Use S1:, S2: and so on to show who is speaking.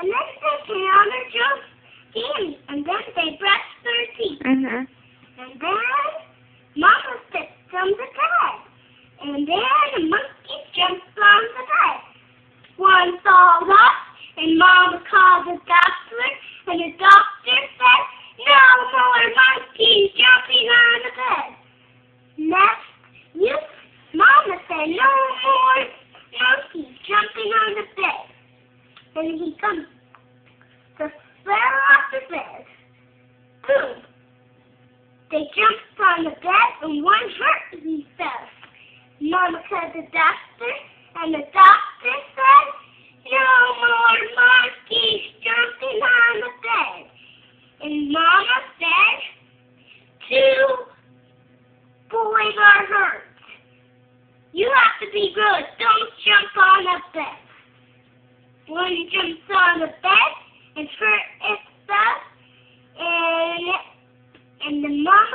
S1: And then they turn on their jump game, and then they brush their teeth.
S2: Mhm.
S1: And then Mama sits on the bed. And then the monkey jumps on the bed. One falls off, and Mama called the doctor, and the doctor said, "No more monkeys jumping on the bed." Next, Mama said, "No more monkeys jumping on the bed." And he comes to fell off the bed. Boom! They jumped on the bed, and one hurt himself. Mama called the doctor, and the doctor said, "No more monkeys jumping on the bed." And Mama said, "Two boys are hurt. You have to be good. Don't jump on the bed." One jumps on the bed and hurt itself, and the mom